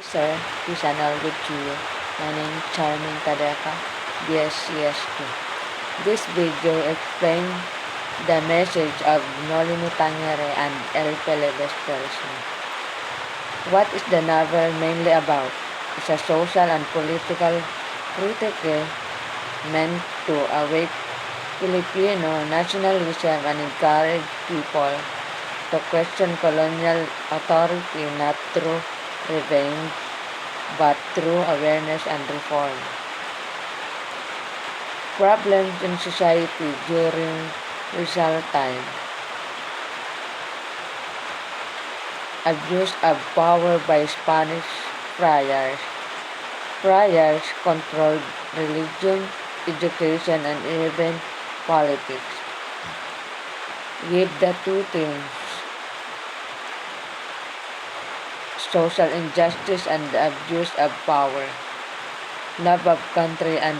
Sir, peace and all good to you. My name is Charming Kadeka, BSCS2. This video explains the message of Nolini Tangere and El Pelebesterismo. What is the novel mainly about? It's a social and political critique meant to awake Filipino nationalism and encourage people to question colonial authority not through revenge but through awareness and reform. Problems in society during Rizal time. Abuse of power by Spanish friars. Friars controlled religion, education, and even politics. Give the two things: social injustice and the abuse of power, love of country and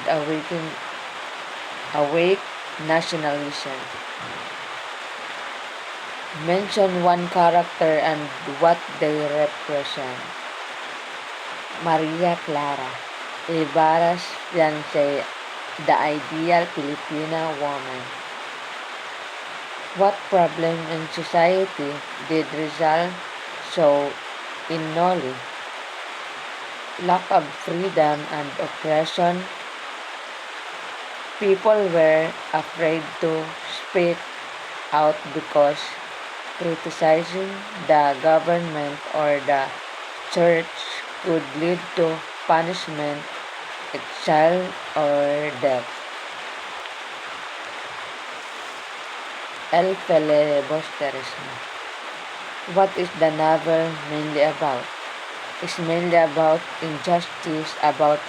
awake nationalism. Mention one character and what they represent. Maria Clara, Ibarra's fiancée, the ideal Filipina woman. What problem in society did Rizal show in Noli? Lack of freedom and oppression. People were afraid to speak out because criticizing the government or the church could lead to punishment, exile, or death. El Filibusterismo. What is the novel mainly about? It's mainly about injustice, about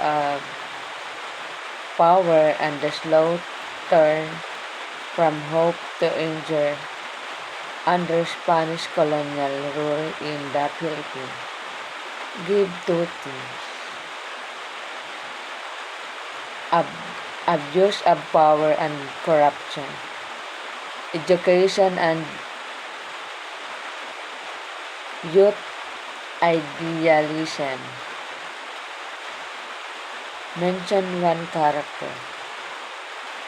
power and the slow turn from hope to injury under Spanish colonial rule in the Philippines. Give two things: abuse of power and corruption, education and youth idealism. Mention one character.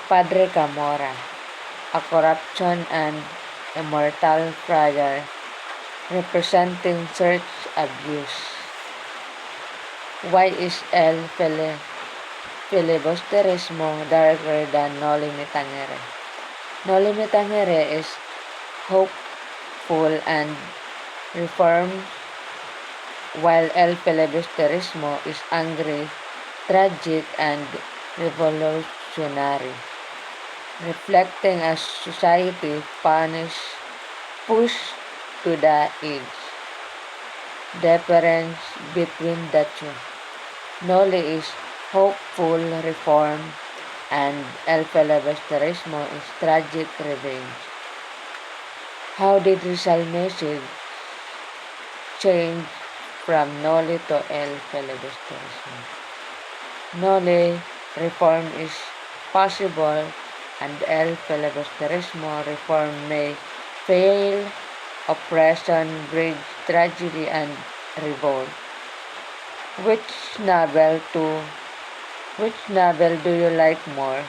Padre Camora, a corruption and immortal friar representing church abuse. Why is El Filibusterismo darker than Noli Me Tangere? Noli Me Tangere is hopeful and reformed, while El Filibusterismo is angry, tragic, and revolutionary, reflecting a society pushed to the edge. Difference between the two. Noli is hopeful reform and El Filibusterismo is tragic revenge. How did Rizal message change from Noli to El Filibusterismo? Noli reform is possible and El Filibusterismo reform may fail. Oppression breeds tragedy and revolt. Which novel do you like more?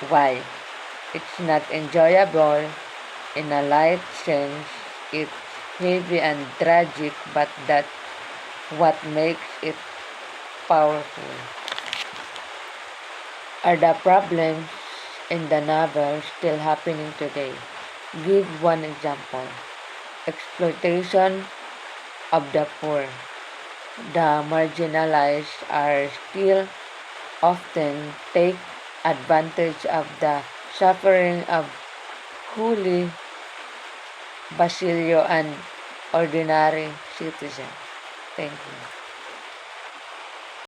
Why? It's not enjoyable in a light sense. It's heavy and tragic, but that's what makes it powerful. Are the problems in the novel still happening today? Give one example. Exploitation of the poor. The marginalized are still often take advantage of the suffering of Huli, Basilio, and ordinary citizens. Thank you.